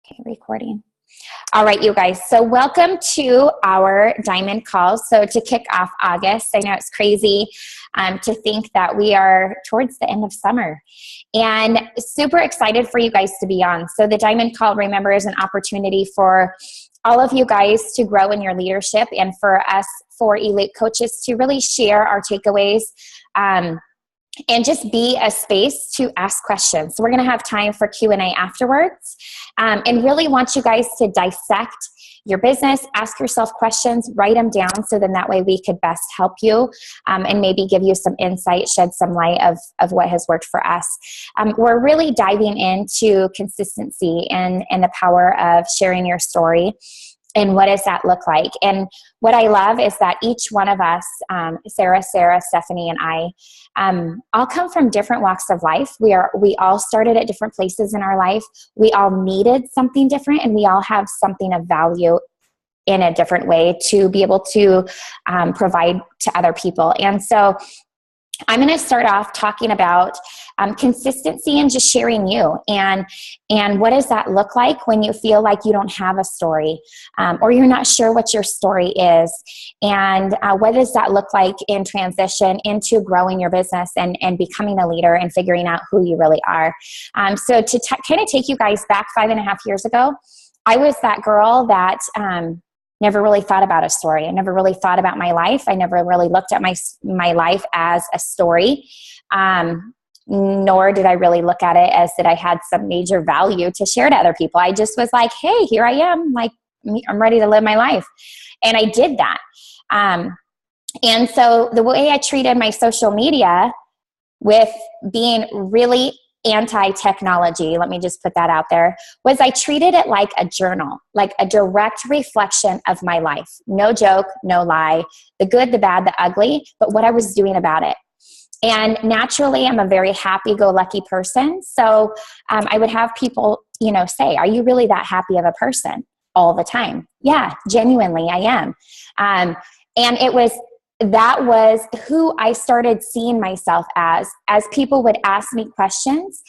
Okay, recording. All right, you guys. So welcome to our Diamond Calls. So to kick off August, I know it's crazy to think that we are towards the end of summer, and super excited for you guys to be on. So the Diamond Call, remember, is an opportunity for all of you guys to grow in your leadership, and for us, for elite coaches, to really share our takeaways and just be a space to ask questions. So we're going to have time for Q&A afterwards, and really want you guys to dissect your business, ask yourself questions, write them down, so then that way we could best help you and maybe give you some insight, shed some light of what has worked for us. We're really diving into consistency and the power of sharing your story. And what does that look like? And what I love is that each one of us, Sarah, Stephanie, and I, all come from different walks of life. We all started at different places in our life. We all needed something different, and we all have something of value in a different way to be able to provide to other people. And so I'm going to start off talking about consistency and just sharing you, and what does that look like when you feel like you don't have a story, or you're not sure what your story is, and what does that look like in transition into growing your business and becoming a leader and figuring out who you really are. So to kind of take you guys back 5.5 years ago, I was that girl that never really thought about a story. I never really thought about my life. I never really looked at my life as a story, nor did I really look at it as that I had some major value to share to other people. I just was like, hey, here I am. Like, I'm ready to live my life. And I did that. And so the way I treated my social media, with being really anti-technology, let me just put that out there, was I treated it like a journal, like a direct reflection of my life. No joke, no lie, the good, the bad, the ugly, but what I was doing about it. And naturally, I'm a very happy-go-lucky person. So I would have people, say, are you really that happy of a person all the time? Yeah, genuinely, I am. And that was who I started seeing myself as people would ask me questions.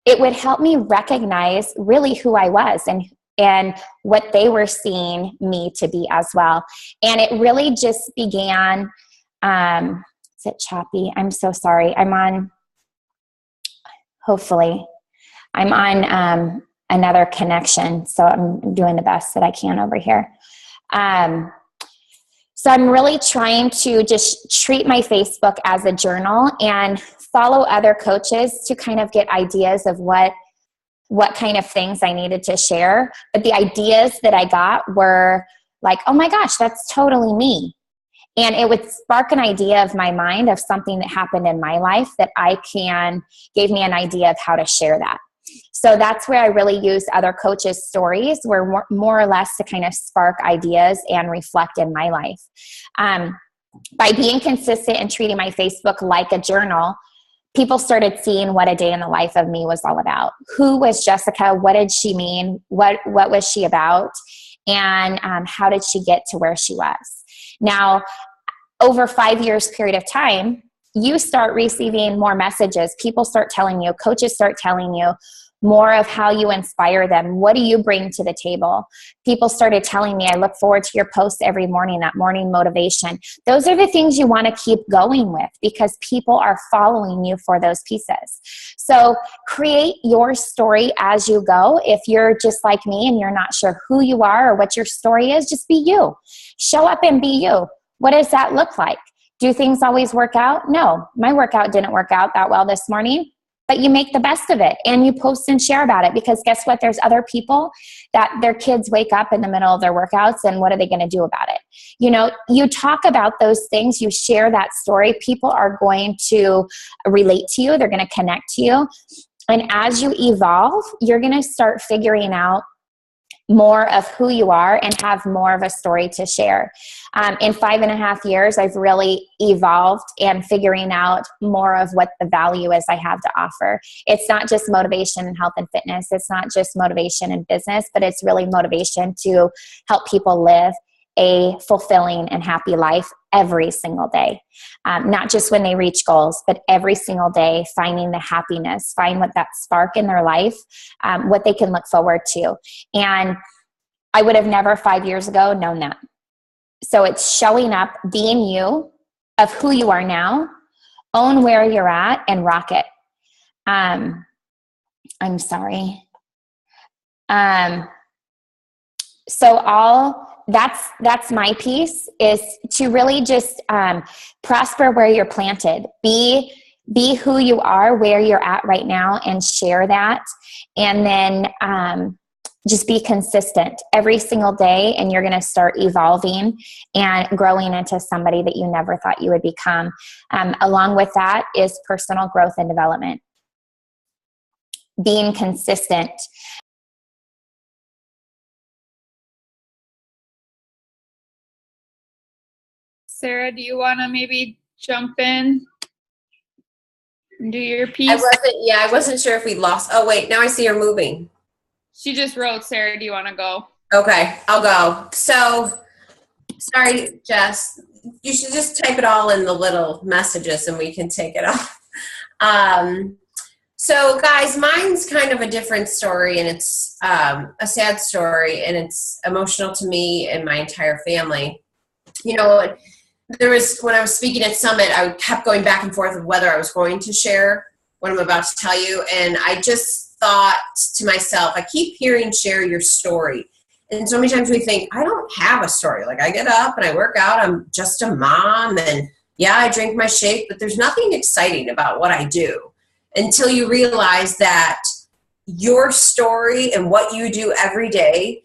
It would help me recognize really who I was and what they were seeing me to be as well. And it really just began, is it choppy? I'm so sorry. I'm on another connection. So I'm doing the best that I can over here. So I'm really trying to just treat my Facebook as a journal and follow other coaches to kind of get ideas of what kind of things I needed to share. But the ideas that I got were like, oh my gosh, that's totally me. And it would spark an idea of my mind of something that happened in my life that gave me an idea of how to share that. So that's where I really used other coaches' stories, were more or less to kind of spark ideas and reflect in my life. By being consistent and treating my Facebook like a journal, people started seeing what a day in the life of me was all about. Who was Jessica? What did she mean? What was she about? And how did she get to where she was? Now, over 5 years period of time, you start receiving more messages. People start telling you, coaches start telling you more of how you inspire them. What do you bring to the table? People started telling me, I look forward to your posts every morning, that morning motivation. Those are the things you want to keep going with, because people are following you for those pieces. So create your story as you go. If you're just like me and you're not sure who you are or what your story is, just be you. Show up and be you. What does that look like? Do things always work out? No, my workout didn't work out that well this morning, but you make the best of it and you post and share about it, because guess what? There's other people that their kids wake up in the middle of their workouts, and what are they going to do about it? You talk about those things, you share that story, people are going to relate to you, they're going to connect to you. And as you evolve, you're going to start figuring out more of who you are and have more of a story to share. In 5.5 years, I've really evolved and figuring out more of what the value is I have to offer. It's not just motivation in health and fitness. It's not just motivation in business, but it's really motivation to help people live a fulfilling and happy life every single day. Not just when they reach goals, but every single day, finding the happiness, find what that spark in their life, what they can look forward to. And I would have never 5 years ago known that. So it's showing up, being you, of who you are now, own where you're at, and rock it. I'm sorry. So that's my piece, is to really just prosper where you're planted. Be who you are, where you're at right now, and share that. And then just be consistent every single day, and you're going to start evolving and growing into somebody that you never thought you would become. Along with that is personal growth and development. Being consistent. Sarah, do you want to maybe jump in and do your piece? I wasn't sure if we lost. Oh, wait, now I see her moving. She just wrote, Sarah, do you want to go? Okay, I'll go. So, sorry, Jess. You should just type it all in the little messages and we can take it off. So, guys, mine's kind of a different story, and it's a sad story, and it's emotional to me and my entire family. You know, when I was speaking at Summit, I kept going back and forth of whether I was going to share what I'm about to tell you, and I just thought to myself, I keep hearing share your story. And so many times we think, I don't have a story. Like, I get up and I work out. I'm just a mom. And yeah, I drink my shake, but there's nothing exciting about what I do until you realize that your story and what you do every day,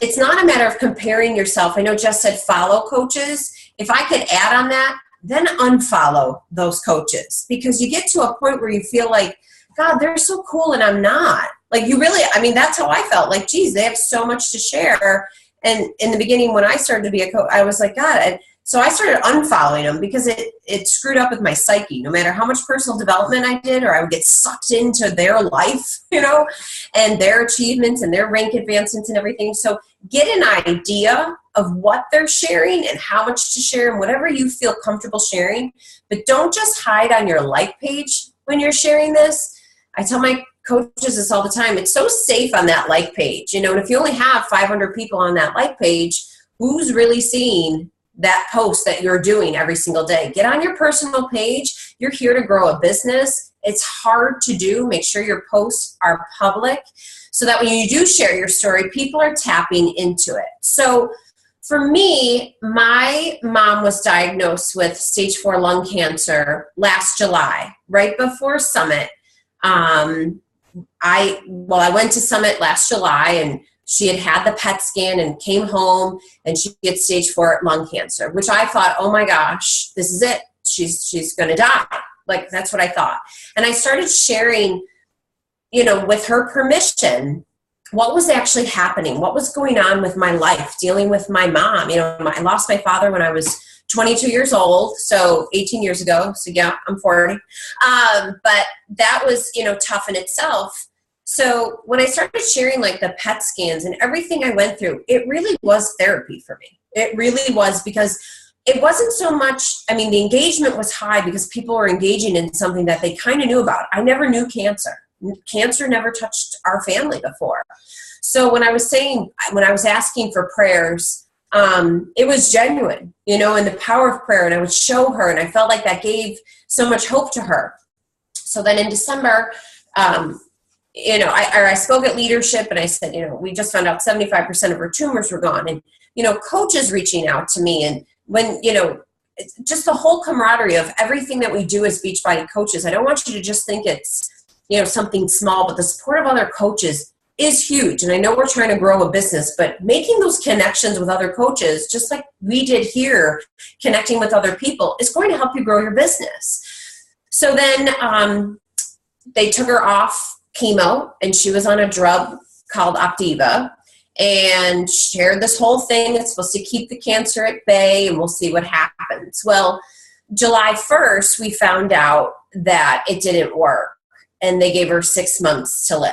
it's not a matter of comparing yourself. I know Jess said follow coaches. If I could add on that, then unfollow those coaches, because you get to a point where you feel like, God, they're so cool and I'm not. Like, you really, I mean, that's how I felt. Like, geez, they have so much to share. And in the beginning, when I started to be a coach, I was like, God. So I started unfollowing them because it screwed up with my psyche. No matter how much personal development I did, or I would get sucked into their life, you know, and their achievements and their rank advancements and everything. So get an idea of what they're sharing and how much to share and whatever you feel comfortable sharing. But don't just hide on your like page when you're sharing this. I tell my coaches this all the time. It's so safe on that like page, you know, and if you only have 500 people on that like page, who's really seeing that post that you're doing every single day? Get on your personal page. You're here to grow a business. It's hard to do. Make sure your posts are public so that when you do share your story, people are tapping into it. So for me, my mom was diagnosed with stage 4 lung cancer last July, right before Summit. I went to Summit last July, and she had the PET scan and came home, and she had stage 4 lung cancer, which I thought, oh my gosh, this is it. She's going to die. Like, that's what I thought. And I started sharing, you know, with her permission, what was actually happening, what was going on with my life, dealing with my mom. You know, I lost my father when I was 22 years old, so 18 years ago. So yeah, I'm 40. But that was, you know, tough in itself. So when I started sharing like the PET scans and everything I went through, it really was therapy for me. It really was, because it wasn't so much, I mean, the engagement was high because people were engaging in something that they kind of knew about. I never knew cancer. Cancer never touched our family before. So when I was asking for prayers, it was genuine, you know, and the power of prayer, and I would show her, and I felt like that gave so much hope to her. So then in December, you know, I spoke at leadership, and I said, you know, we just found out 75% of her tumors were gone, and, you know, coaches reaching out to me, and when, you know, just the whole camaraderie of everything that we do as Beachbody coaches. I don't want you to just think it's, you know, something small, but the support of other coaches is huge. And I know we're trying to grow a business, but making those connections with other coaches, just like we did here, connecting with other people, is going to help you grow your business. So then they took her off chemo, and she was on a drug called Opdiva, and shared this whole thing. It's supposed to keep the cancer at bay, and we'll see what happens. Well, July 1st, we found out that it didn't work, and they gave her 6 months to live.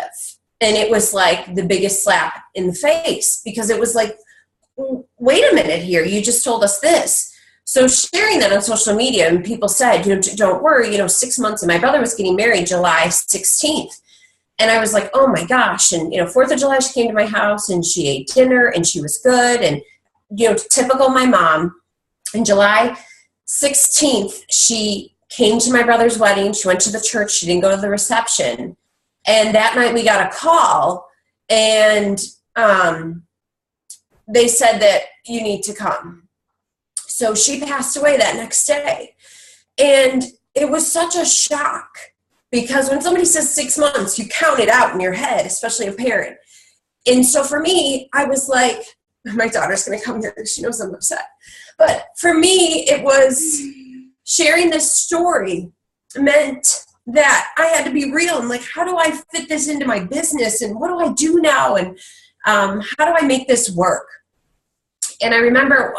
And it was like the biggest slap in the face, because it was like, wait a minute here, you just told us this. So sharing that on social media, and people said, don't worry, 6 months, and my brother was getting married July 16th. And I was like, oh my gosh. And, 4th of July, she came to my house and she ate dinner and she was good. And, typical my mom. And July 16th, she came to my brother's wedding. She went to the church. She didn't go to the reception. And that night we got a call, and they said that you need to come. So she passed away that next day. And it was such a shock, because when somebody says 6 months, you count it out in your head, especially a parent. And so for me, I was like, my daughter's going to come here. She knows I'm upset. But for me, it was sharing this story meant that I had to be real. And like, how do I fit this into my business? And what do I do now? And how do I make this work? And I remember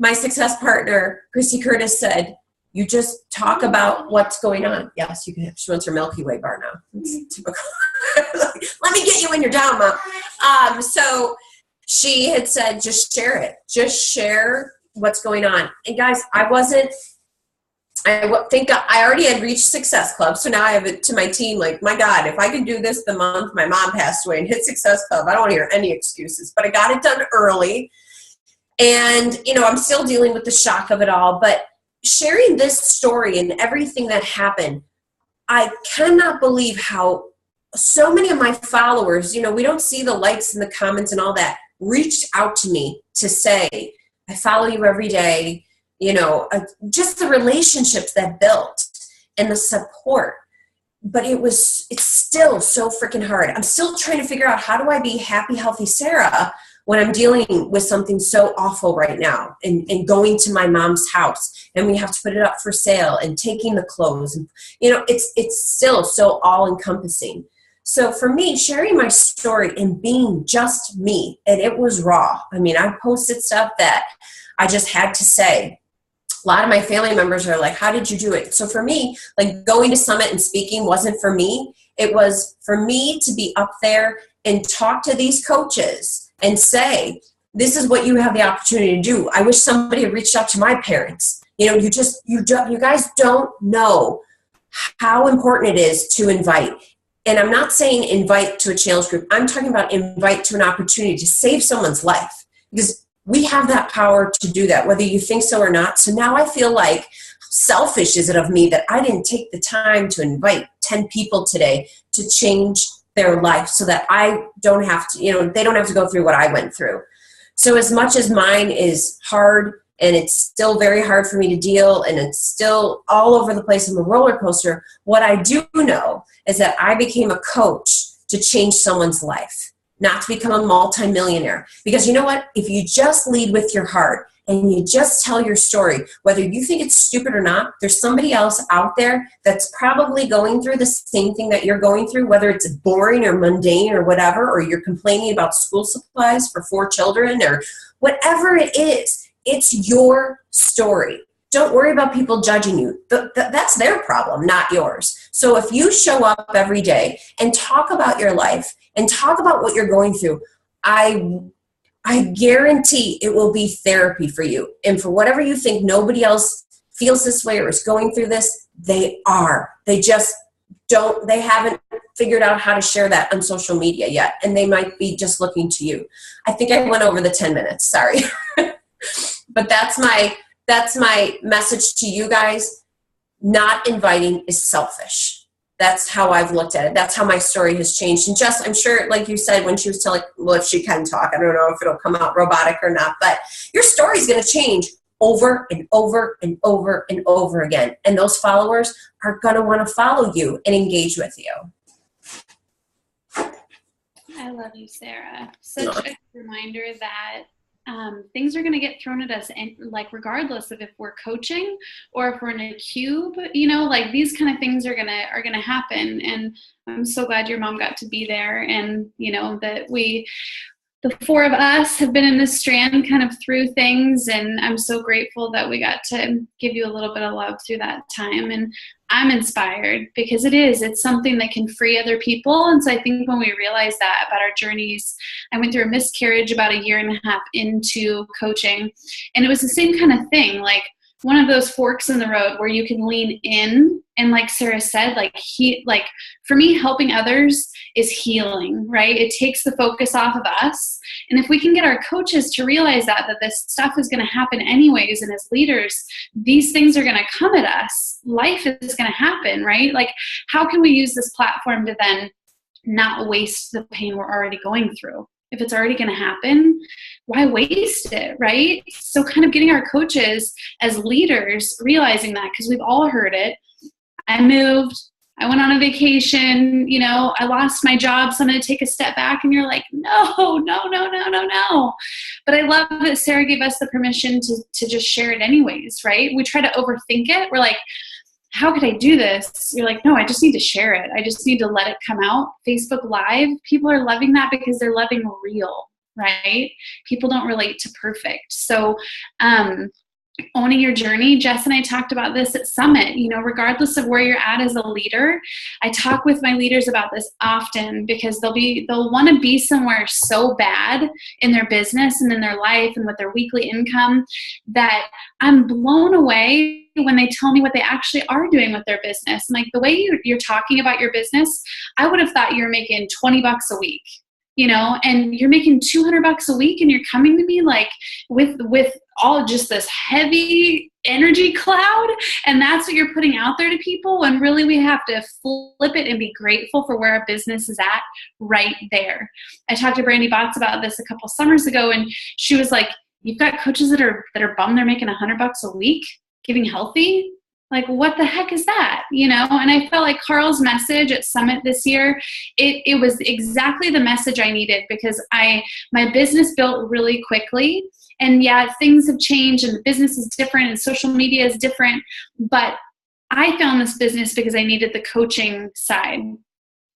my success partner, Christy Curtis, said, you just talk about what's going on. Yes, you can. She wants her Milky Way bar now. It's typical. Let me get you when you're down, Mom. So she had said, just share it. Just share what's going on. And guys, I think I already had reached Success Club. So now I have it to my team. Like, my God, if I could do this the month my mom passed away and hit Success Club, I don't want to hear any excuses. But I got it done early. And, I'm still dealing with the shock of it all. But sharing this story and everything that happened, I cannot believe how so many of my followers, we don't see the likes and the comments and all that, reached out to me to say, I follow you every day, just the relationships that built and the support. But it's still so freaking hard. I'm still trying to figure out, how do I be happy, healthy Sarah when I'm dealing with something so awful right now, and going to my mom's house and we have to put it up for sale and taking the clothes, and it's still so all encompassing. So for me, sharing my story and being just me, and it was raw. I mean, I posted stuff that I just had to say. A lot of my family members are like, how did you do it? So for me, like, going to Summit and speaking wasn't for me. It was for me to be up there and talk to these coaches and say, this is what you have the opportunity to do. I wish somebody had reached out to my parents. You guys don't know how important it is to invite. And I'm not saying invite to a challenge group. I'm talking about invite to an opportunity to save someone's life, because we have that power to do that, whether you think so or not. So now I feel like, selfish is it of me that I didn't take the time to invite 10 people today to change their life, so that I don't have to, they don't have to go through what I went through. So as much as mine is hard, and it's still very hard for me to deal, and it's still all over the place in the roller coaster, what I do know is that I became a coach to change someone's life, not to become a multimillionaire. Because you know what? If you just lead with your heart and you just tell your story, whether you think it's stupid or not, there's somebody else out there that's probably going through the same thing that you're going through, whether it's boring or mundane or whatever, or you're complaining about school supplies for 4 children or whatever it is. It's your story. Don't worry about people judging you. That's their problem, not yours. So if you show up every day and talk about your life and talk about what you're going through, I guarantee it will be therapy for you. And for whatever you think nobody else feels this way or is going through this, they are. They just don't, they haven't figured out how to share that on social media yet. And they might be just looking to you. I think I went over the 10 minutes, sorry. But that's my message to you guys. Not inviting is selfish. That's how I've looked at it. That's how my story has changed. And just, I'm sure, like you said, when she was telling, well, if she can talk, I don't know if it'll come out robotic or not, but your story is going to change over and over and over and over again. And those followers are going to want to follow you and engage with you. I love you, Sarah. Such a reminder that things are going to get thrown at us, and like, regardless of if we're coaching or if we're in a cube, like, these kind of things are going to happen. And I'm so glad your mom got to be there, and that we the four of us have been in this strand kind of through things, and I'm so grateful that we got to give you a little bit of love through that time. And I'm inspired because it's something that can free other people. And so I think when we realize that about our journeys, I went through a miscarriage about a year and a half into coaching, and it was the same kind of thing, like one of those forks in the road where you can lean in. And like Sarah said, like for me, helping others is healing, right? It takes the focus off of us. And if we can get our coaches to realize that this stuff is going to happen anyways, and as leaders, these things are going to come at us. Life is going to happen, right? Like, how can we use this platform to then not waste the pain we're already going through? If it's already going to happen, why waste it, right? So kind of getting our coaches as leaders, realizing that, because we've all heard it. I moved, I went on a vacation, I lost my job, so I'm going to take a step back. And you're like, no. But I love that Sarah gave us the permission to just share it anyways, right? We try to overthink it. We're like, how could I do this? You're like, no, I just need to share it. I just need to let it come out. Facebook Live, people are loving that because they're loving real, right? People don't relate to perfect. So, owning your journey. Jess and I talked about this at Summit, regardless of where you're at as a leader. I talk with my leaders about this often because they'll want to be somewhere so bad in their business and in their life and with their weekly income that I'm blown away when they tell me what they actually are doing with their business. And like the way you're talking about your business, I would have thought you were making $20 a week. And you're making $200 a week, and you're coming to me like with all just this heavy energy cloud, and that's what you're putting out there to people, when really we have to flip it and be grateful for where our business is at right there. I talked to Brandy Botts about this a couple summers ago, and she was like, you've got coaches that are bummed they're making $100 a week getting healthy. Like, what the heck is that? And I felt like Carl's message at Summit this year, it was exactly the message I needed, because my business built really quickly. And yeah, things have changed and the business is different and social media is different. But I found this business because I needed the coaching side.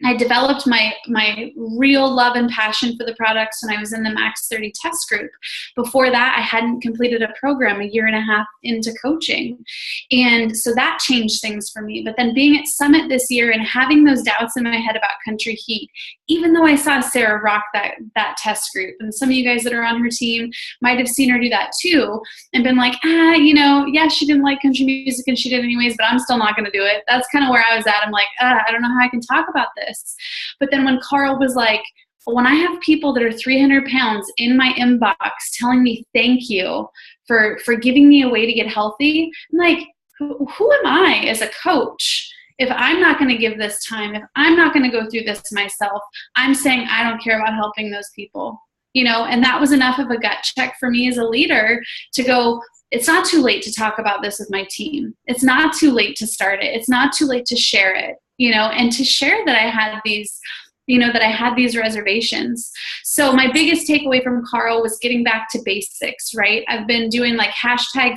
I developed my real love and passion for the products when I was in the Max 30 test group. Before that, I hadn't completed a program a year and a half into coaching. And so that changed things for me. But then being at Summit this year and having those doubts in my head about Country Heat, even though I saw Sarah rock that test group, and some of you guys that are on her team might have seen her do that too, and been like, yeah, she didn't like country music and she did anyways, but I'm still not going to do it. That's kind of where I was at. I'm like, I don't know how I can talk about this. But then when Carl was like, when I have people that are 300 pounds in my inbox telling me thank you for giving me a way to get healthy, I'm like, who am I as a coach? If I'm not going to give this time, if I'm not going to go through this myself, I'm saying I don't care about helping those people, and that was enough of a gut check for me as a leader to go, it's not too late to talk about this with my team. It's not too late to start it. It's not too late to share it, and to share that I had these reservations. So my biggest takeaway from Carl was getting back to basics, right? I've been doing like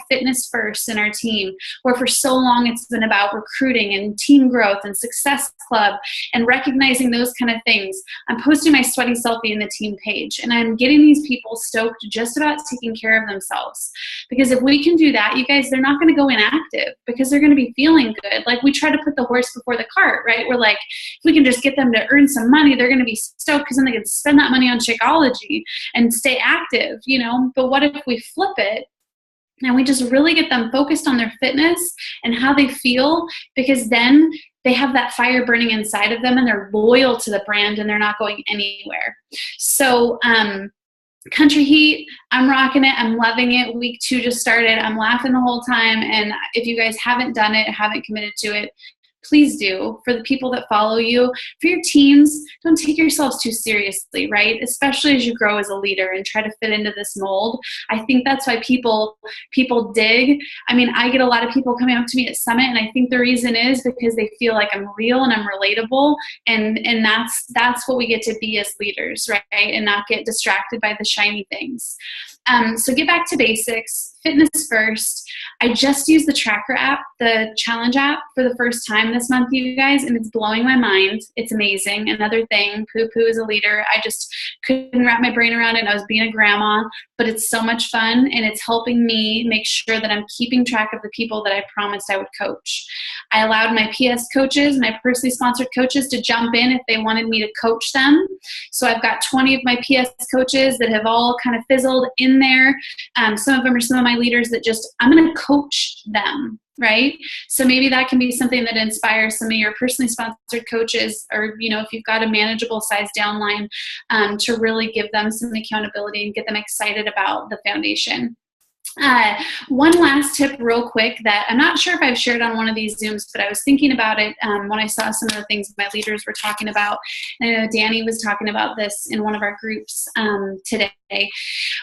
#fitness first in our team, where for so long it's been about recruiting and team growth and success club and recognizing those kind of things. I'm posting my sweaty selfie in the team page, and I'm getting these people stoked just about taking care of themselves. Because if we can do that, you guys, they're not going to go inactive because they're going to be feeling good. Like, we try to put the horse before the cart, right? We're like, if we can just get them to earn some money, they're going to be stoked because then they can spend that money on Shakeology and stay active, But what if we flip it and we just really get them focused on their fitness and how they feel? Because then they have that fire burning inside of them and they're loyal to the brand and they're not going anywhere. So, Country Heat, I'm rocking it. I'm loving it. Week 2 just started. I'm laughing the whole time. And if you guys haven't done it, haven't committed to it, please do. For the people that follow you, for your teams, don't take yourselves too seriously, right? Especially as you grow as a leader and try to fit into this mold. I think that's why people dig. I mean, I get a lot of people coming up to me at Summit, and I think the reason is because they feel like I'm real and I'm relatable, and that's what we get to be as leaders, right? And not get distracted by the shiny things. So get back to basics, fitness first. I just used the tracker app, the challenge app, for the first time this month, you guys, and it's blowing my mind. It's amazing. Another thing, poo-poo as a leader, I just couldn't wrap my brain around it, and I was being a grandma, but it's so much fun, and it's helping me make sure that I'm keeping track of the people that I promised I would coach. I allowed my PS coaches, my personally sponsored coaches, to jump in if they wanted me to coach them. So I've got 20 of my PS coaches that have all kind of fizzled in there. Some of them are some of my leaders that just, I'm going to coach them, right? So maybe that can be something that inspires some of your personally sponsored coaches, or, you know, if you've got a manageable size downline, to really give them some accountability and get them excited about the foundation. One last tip real quick that I'm not sure if I've shared on one of these Zooms, but I was thinking about it when I saw some of the things my leaders were talking about. And I know Danny was talking about this in one of our groups today.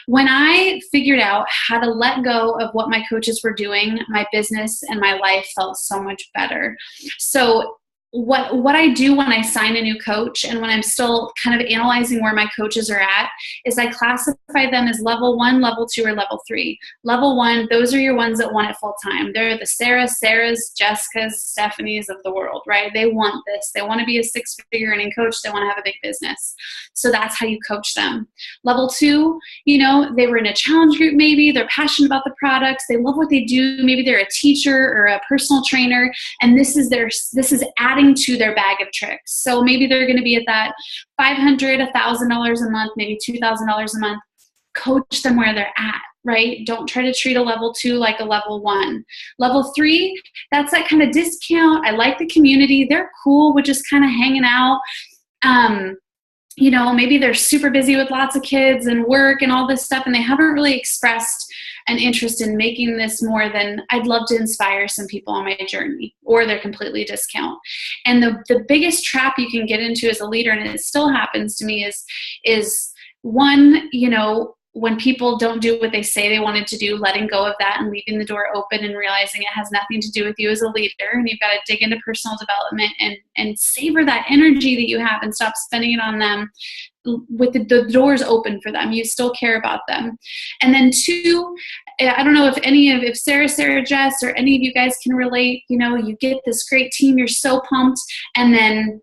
When I figured out how to let go of what my coaches were doing, my business and my life felt so much better. So what I do when I sign a new coach, and when I'm still kind of analyzing where my coaches are at, is I classify them as level 1, level 2, or level 3. Level 1, those are your ones that want it full time. They're the Sarahs, Jessicas, Stephanies of the world, right? They want this. They want to be a 6-figure earning coach. They want to have a big business. So that's how you coach them. Level 2, you know, they were in a challenge group maybe. They're passionate about the products. They love what they do. Maybe they're a teacher or a personal trainer, and this is adding to their bag of tricks. So maybe they're going to be at that $500, $1,000 a month, maybe $2,000 a month. Coach them where they're at, right? Don't try to treat a level 2 like a level 1. Level 3, that's that kind of discount. I like the community. They're cool with just kind of hanging out. You know, maybe they're super busy with lots of kids and work and all this stuff, and they haven't really expressed an interest in making this more than I'd love to inspire some people on my journey, or they're completely discount. And the biggest trap you can get into as a leader, and it still happens to me, is one, you know, when people don't do what they say they wanted to do, letting go of that and leaving the door open and realizing it has nothing to do with you as a leader, and you've got to dig into personal development and savor that energy that you have and stop spending it on them with the doors open for them. You still care about them. And then 2, I don't know if Sarah, Jess, or any of you guys can relate. You know, you get this great team, you're so pumped, and then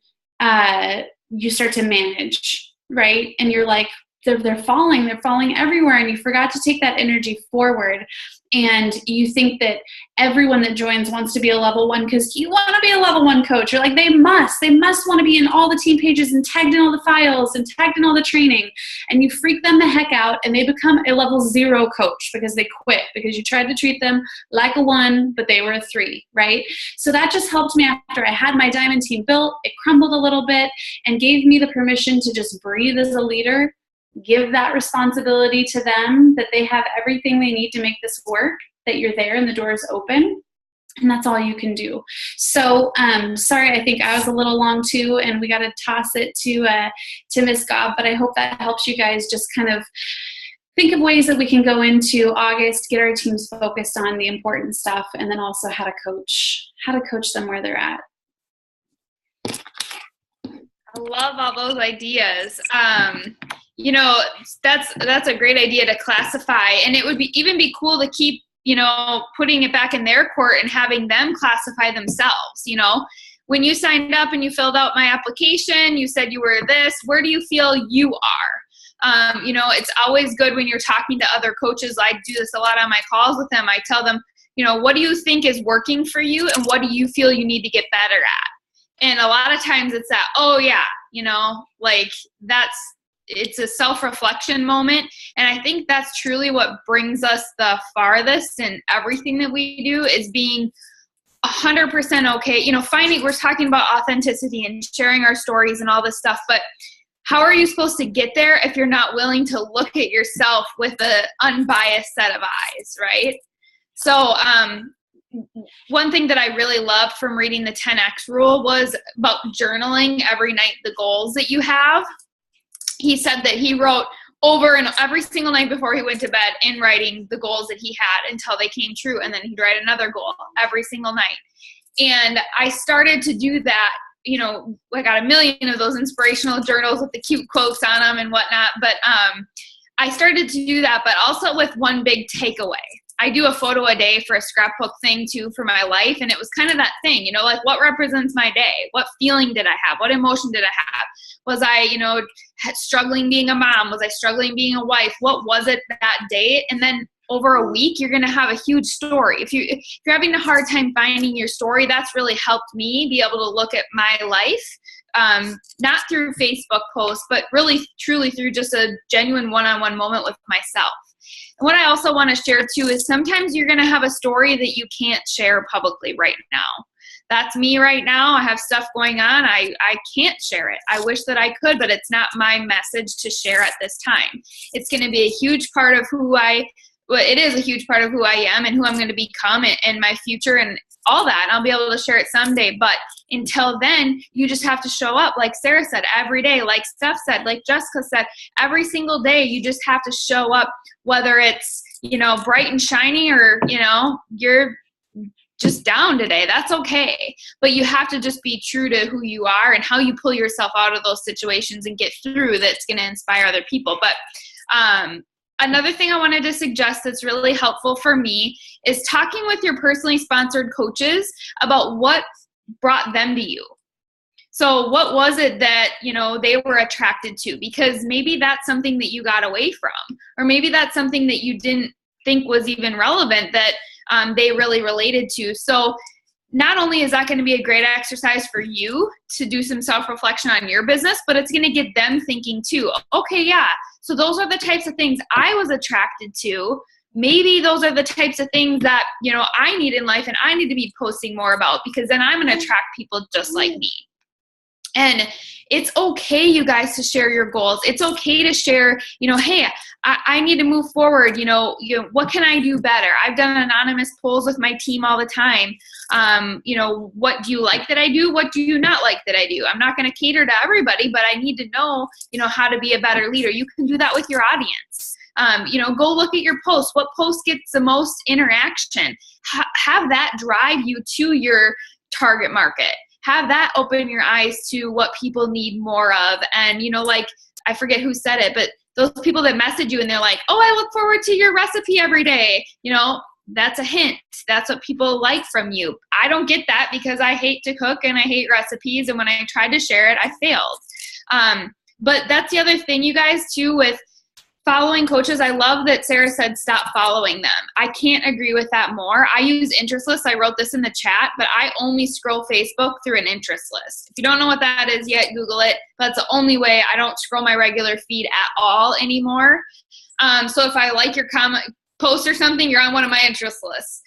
you start to manage, right? And you're like, they're falling everywhere, and you forgot to take that energy forward. And you think that everyone that joins wants to be a level 1 because you want to be a level 1 coach. You're like, they must want to be in all the team pages and tagged in all the files and tagged in all the training. And you freak them the heck out, and they become a level 0 coach because they quit, because you tried to treat them like a 1, but they were a 3, right? So that just helped me after I had my diamond team built. It crumbled a little bit and gave me the permission to just breathe as a leader. Give that responsibility to them, that they have everything they need to make this work, that you're there and the door is open, and that's all you can do. So sorry, I think I was a little long too, and we got to toss it to Miss Gobb, but I hope that helps you guys just kind of think of ways that we can go into August, get our teams focused on the important stuff, and then also how to coach them where they're at. I love all those ideas. You know, that's a great idea to classify, and it would even be cool to keep, you know, putting it back in their court and having them classify themselves. You know, when you signed up and you filled out my application, you said you were this. Where do you feel you are? You know, it's always good when you're talking to other coaches. I do this a lot on my calls with them. I tell them, you know, what do you think is working for you, and what do you feel you need to get better at? And a lot of times it's that, oh yeah, you know, like it's a self-reflection moment. And I think that's truly what brings us the farthest in everything that we do, is being 100% okay. You know, we're talking about authenticity and sharing our stories and all this stuff, but how are you supposed to get there if you're not willing to look at yourself with an unbiased set of eyes, right? So, one thing that I really loved from reading the 10X rule was about journaling every night the goals that you have. He said that he wrote over and every single night before he went to bed in writing the goals that he had until they came true. And then he'd write another goal every single night. And I started to do that. You know, I got a million of those inspirational journals with the cute quotes on them and whatnot. But I started to do that, but also with one big takeaway. I do a photo a day for a scrapbook thing too for my life. And it was kind of that thing, you know, like what represents my day? What feeling did I have? What emotion did I have? Was I, you know, struggling being a mom? Was I struggling being a wife? What was it that day? And then over a week, you're going to have a huge story. If you're having a hard time finding your story, that's really helped me be able to look at my life, not through Facebook posts, but really truly through just a genuine one-on-one moment with myself. And what I also want to share too is sometimes you're going to have a story that you can't share publicly right now. That's me right now. I have stuff going on. I can't share it. I wish that I could, but it's not my message to share at this time. It's going to be a huge part of it is a huge part of who I am and who I'm going to become in my future and all that. I'll be able to share it someday. But until then, you just have to show up. Like Sarah said, every day, like Steph said, like Jessica said, every single day, you just have to show up, whether it's, you know, bright and shiny or, you know, you're just down today. That's okay. But you have to just be true to who you are and how you pull yourself out of those situations and get through that's going to inspire other people. But, another thing I wanted to suggest that's really helpful for me is talking with your personally sponsored coaches about what brought them to you. So what was it that, you know, they were attracted to? Because maybe that's something that you got away from, or maybe that's something that you didn't think was even relevant that they really related to. So not only is that going to be a great exercise for you to do some self-reflection on your business, but it's going to get them thinking too, okay, yeah, so those are the types of things I was attracted to. Maybe those are the types of things that, you know, I need in life and I need to be posting more about, because then I'm going to attract people just like me. And it's okay, you guys, to share your goals. It's okay to share, you know, hey, I need to move forward. You know, what can I do better? I've done anonymous polls with my team all the time. You know, what do you like that I do? What do you not like that I do? I'm not going to cater to everybody, but I need to know, you know, how to be a better leader. You can do that with your audience. You know, go look at your posts. What post gets the most interaction? Have that drive you to your target market. Have that open your eyes to what people need more of. And, you know, like, I forget who said it, but those people that message you and they're like, oh, I look forward to your recipe every day. You know, that's a hint. That's what people like from you. I don't get that because I hate to cook and I hate recipes. And when I tried to share it, I failed. But that's the other thing, you guys, too, with following coaches. I love that Sarah said stop following them. I can't agree with that more. I use interest lists. I wrote this in the chat, but I only scroll Facebook through an interest list. If you don't know what that is yet, Google it. That's the only way. I don't scroll my regular feed at all anymore. So if I like your comment, post or something, you're on one of my interest lists.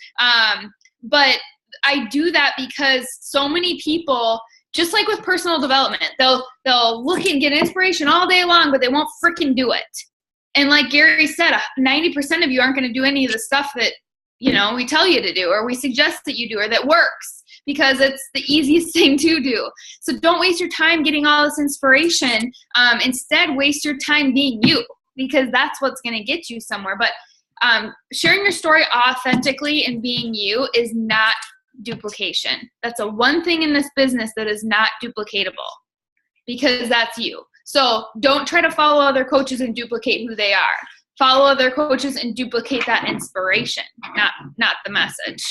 But I do that because so many people, just like with personal development, they'll look and get inspiration all day long, but they won't freaking do it. And like Gary said, 90% of you aren't going to do any of the stuff that, you know, we tell you to do or we suggest that you do or that works, because it's the easiest thing to do. So don't waste your time getting all this inspiration. Instead, waste your time being you, because that's what's going to get you somewhere. But sharing your story authentically and being you is not duplication. That's a one thing in this business that is not duplicatable, because that's you. So don't try to follow other coaches and duplicate who they are. Follow other coaches and duplicate that inspiration, not the message.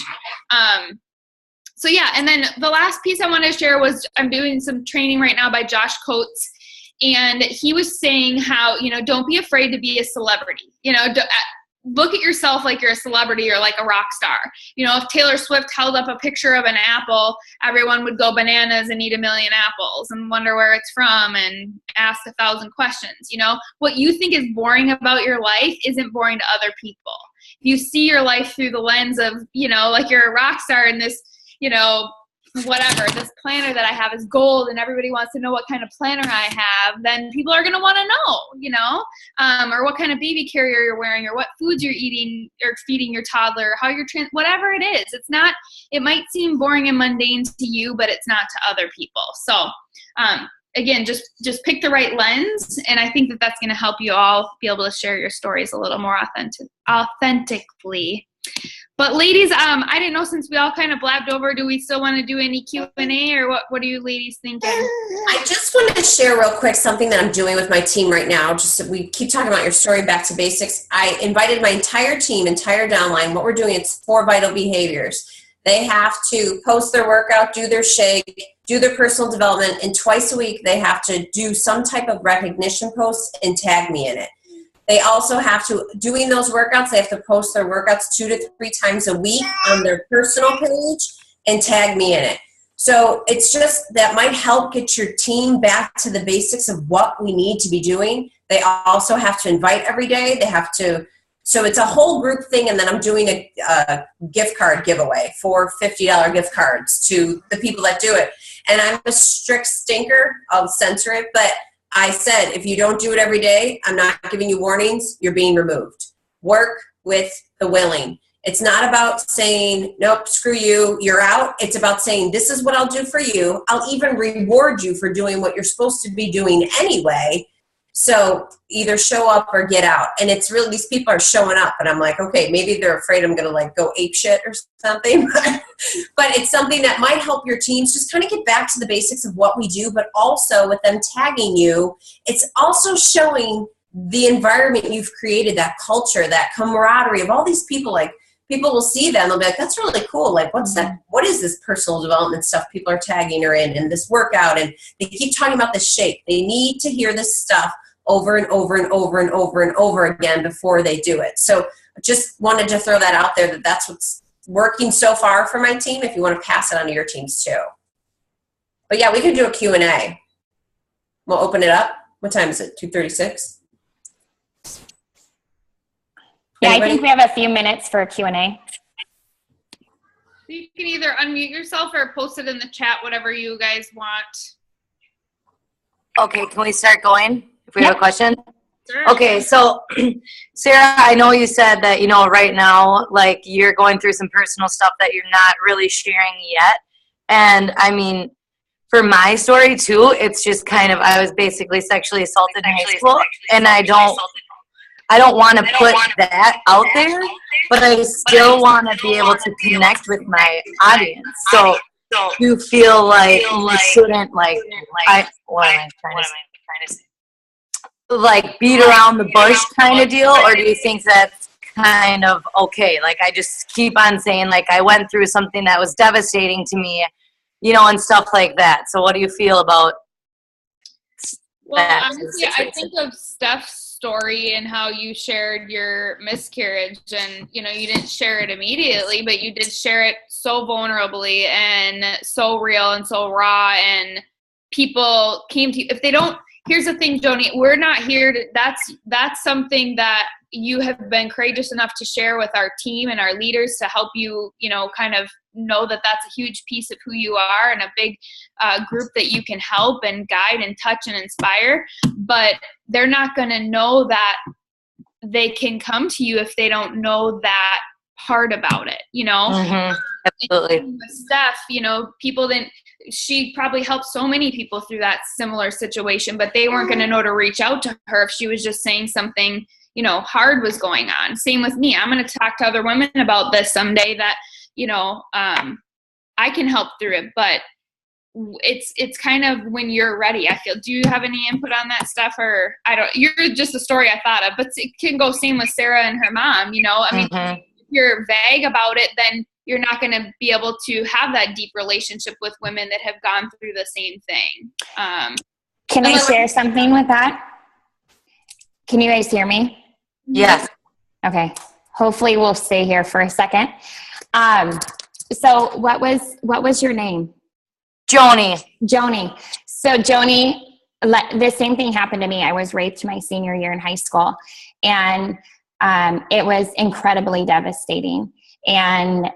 So yeah, and then the last piece I wanted to share was I'm doing some training right now by Josh Coates, and he was saying how, you know, don't be afraid to be a celebrity. You know, look at yourself like you're a celebrity or like a rock star. You know, if Taylor Swift held up a picture of an apple, everyone would go bananas and eat 1 million apples and wonder where it's from and ask 1,000 questions. You know, what you think is boring about your life isn't boring to other people. If you see your life through the lens of, you know, like you're a rock star and this, you know, whatever, this planner that I have is gold and everybody wants to know what kind of planner I have, then people are going to want to know, you know, or what kind of baby carrier you're wearing or what foods you're eating or feeding your toddler, how you're, whatever it is. It's not, it might seem boring and mundane to you, but it's not to other people. So, again, just pick the right lens. And I think that that's going to help you all be able to share your stories a little more authentically. But ladies, I didn't know, since we all kind of blabbed over, do we still want to do any Q&A, or what are you ladies thinking? I just wanted to share real quick something that I'm doing with my team right now. Just so we keep talking about your story, back to basics. I invited my entire team, entire downline. What we're doing, it's 4 vital behaviors. They have to post their workout, do their shake, do their personal development, and twice a week they have to do some type of recognition post and tag me in it. They also have to, doing those workouts, they have to post their workouts 2 to 3 times a week on their personal page and tag me in it. So it's just, that might help get your team back to the basics of what we need to be doing. They also have to invite every day. They have to, so it's a whole group thing. And then I'm doing a gift card giveaway for $50 gift cards to the people that do it. And I'm a strict stinker. I'll censor it, but I said, if you don't do it every day, I'm not giving you warnings, you're being removed. Work with the willing. It's not about saying, nope, screw you, you're out. It's about saying, this is what I'll do for you. I'll even reward you for doing what you're supposed to be doing anyway. So either show up or get out. And it's really, these people are showing up, and I'm like, okay, maybe they're afraid I'm going to like go ape shit or something. But it's something that might help your teams just kind of get back to the basics of what we do. But also with them tagging you, it's also showing the environment you've created, that culture, that camaraderie of all these people. Like, people will see them, they'll be like, that's really cool. Like, what's that? What is this personal development stuff people are tagging her in, and this workout? And they keep talking about this shake. They need to hear this stuff over and over and over and over and over again before they do it. So just wanted to throw that out there, that that's what's working so far for my team, if you want to pass it on to your teams too. But yeah, we can do a Q&A. We'll open it up. What time is it? 2:36? Yeah, I think we have a few minutes for a Q&A. You can either unmute yourself or post it in the chat, whatever you guys want. Okay, can we start going if we have a question? Sure. Okay, so Sarah, I know you said that, you know, right now, like, you're going through some personal stuff that you're not really sharing yet. And I mean, for my story too, it's just kind of, I was basically sexually assaulted in high school, and I don't want to put that out there, but I still want to be able to connect with my audience. So you feel like you shouldn't, like, what am I trying to say? Like, beat around the bush kind of deal, or do you think that's kind of okay? Like, I just keep on saying, like, I went through something that was devastating to me, you know, and stuff like that. So what do you feel about that? Honestly, I think of Steph's story and how you shared your miscarriage, and, you know, you didn't share it immediately, but you did share it so vulnerably and so real and so raw, and people came to you. If they don't, here's the thing, Joni, we're not here to, that's something that you have been courageous enough to share with our team and our leaders to help you, you know, kind of know that that's a huge piece of who you are, and a big group that you can help and guide and touch and inspire. But they're not going to know that they can come to you if they don't know that part about it, you know? Mm-hmm. Absolutely. And with Steph, you know, she probably helped so many people through that similar situation, but they weren't going to know to reach out to her if she was just saying something, you know, hard was going on. Same with me. I'm going to talk to other women about this someday, that, you know, I can help through it, but it's kind of when you're ready, I feel. Do you have any input on that stuff? Or you're just a story I thought of, but it can go same with Sarah and her mom, you know? I mean, if you're vague about it, then you're not going to be able to have that deep relationship with women that have gone through the same thing. Can I share something with that? Can you guys hear me? Yes. Okay. Hopefully we'll stay here for a second. So what was your name? Joni. So Joni, the same thing happened to me. I was raped my senior year in high school, and it was incredibly devastating. And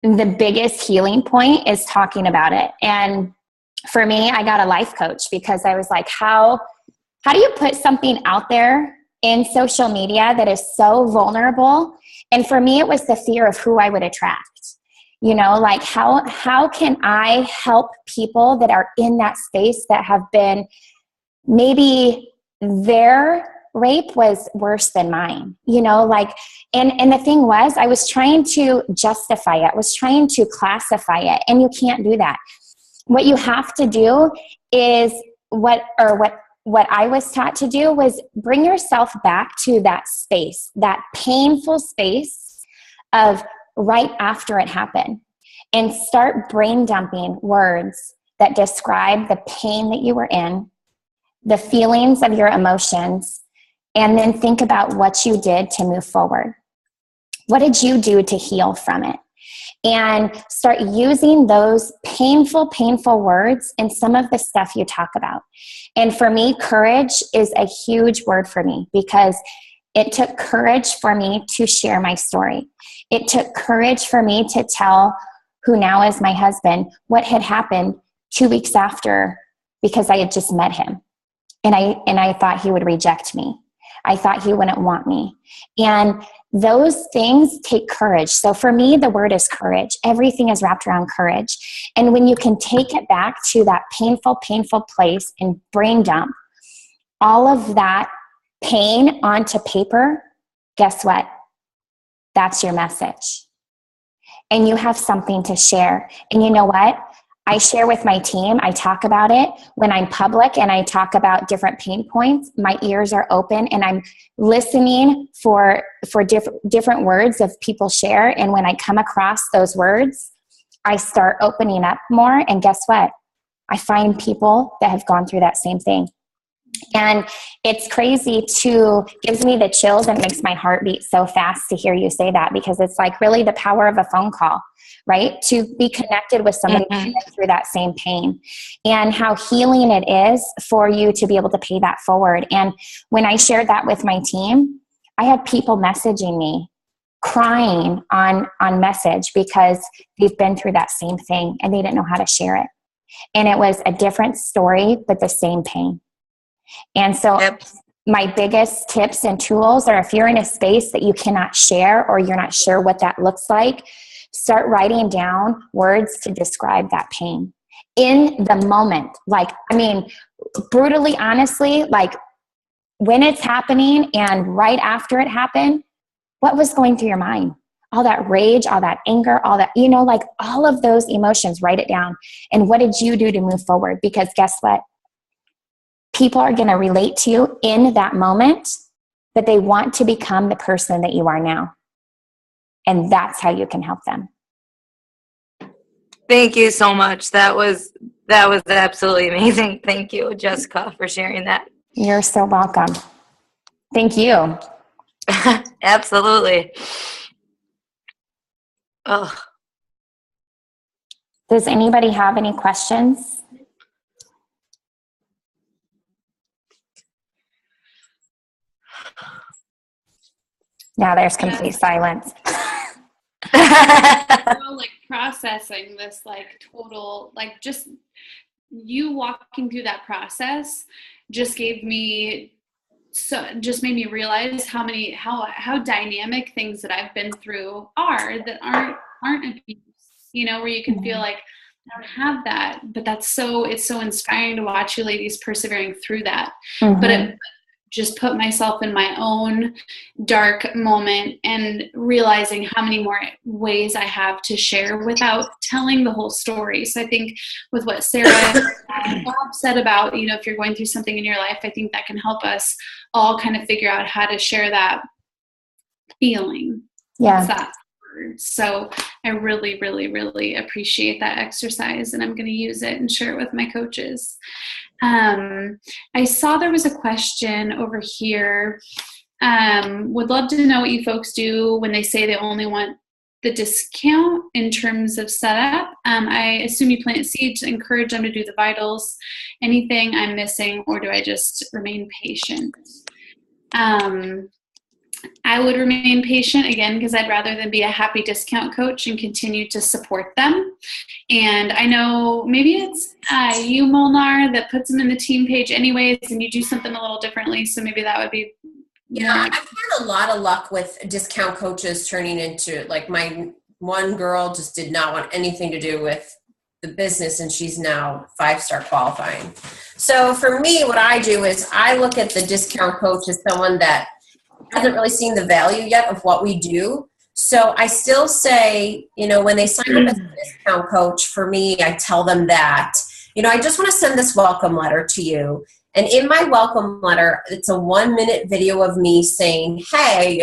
the biggest healing point is talking about it. And for me, I got a life coach, because I was like, how do you put something out there in social media that is so vulnerable? And for me, it was the fear of who I would attract. You know, like, how can I help people that are in that space, that have been maybe there, rape was worse than mine, you know, like, and the thing was, I was trying to justify it, was trying to classify it, and you can't do that. What you have to do is what I was taught to do was bring yourself back to that space, that painful space of right after it happened, and start brain dumping words that describe the pain that you were in, the feelings of your emotions, and then think about what you did to move forward. What did you do to heal from it? And start using those painful, painful words in some of the stuff you talk about. And for me, courage is a huge word for me, because it took courage for me to share my story. It took courage for me to tell who now is my husband what had happened 2 weeks after, because I had just met him. And I thought he would reject me. I thought he wouldn't want me. And those things take courage. So for me, the word is courage. Everything is wrapped around courage. And when you can take it back to that painful, painful place and brain dump all of that pain onto paper, guess what? That's your message. And you have something to share. And you know what? I share with my team. I talk about it when I'm public, and I talk about different pain points. My ears are open, and I'm listening for different words of people share. And when I come across those words, I start opening up more. And guess what? I find people that have gone through that same thing. And it's crazy gives me the chills, and makes my heart beat so fast to hear you say that, because it's like really the power of a phone call, right? To be connected with somebody who's been through that same pain, and how healing it is for you to be able to pay that forward. And when I shared that with my team, I had people messaging me, crying on message, because they've been through that same thing and they didn't know how to share it. And it was a different story, but the same pain. And so my biggest tips and tools are, if you're in a space that you cannot share, or you're not sure what that looks like, start writing down words to describe that pain in the moment. Like, I mean, brutally, honestly, like when it's happening and right after it happened, what was going through your mind? All that rage, all that anger, all that, you know, like all of those emotions, write it down. And what did you do to move forward? Because guess what? People are going to relate to you in that moment, but they want to become the person that you are now. And that's how you can help them. Thank you so much. That was absolutely amazing. Thank you, Jessica, for sharing that. You're so welcome. Thank you. Absolutely. Oh. Does anybody have any questions? Now there's complete silence. Like processing this, like total, like just you walking through that process just gave me, just made me realize how dynamic things that I've been through are, that aren't abuse, you know, where you can feel like I don't have that, but it's so inspiring to watch you ladies persevering through that. But it just put myself in my own dark moment and realizing how many more ways I have to share without telling the whole story. So I think with what Sarah and Bob said about, you know, if you're going through something in your life, I think that can help us all kind of figure out how to share that feeling. Yeah. So I really, really, really appreciate that exercise, and I'm going to use it and share it with my coaches. I saw there was a question over here. Would love to know what you folks do when they say they only want the discount in terms of setup. I assume you plant seeds to encourage them to do the vitals. Anything I'm missing, or do I just remain patient? I would remain patient, again, because I'd rather than be a happy discount coach and continue to support them. And I know maybe it's you, Molnar, that puts them in the team page anyways, and you do something a little differently. So maybe that would be. Yeah, I've had a lot of luck with discount coaches turning into, like, my one girl just did not want anything to do with the business, and she's now 5-star qualifying. So for me, what I do is I look at the discount coach as someone that hasn't really seen the value yet of what we do. So I still say, when they sign up as a discount coach, for me, I tell them that, I just want to send this welcome letter to you. And in my welcome letter, it's a 1-minute video of me saying, hey,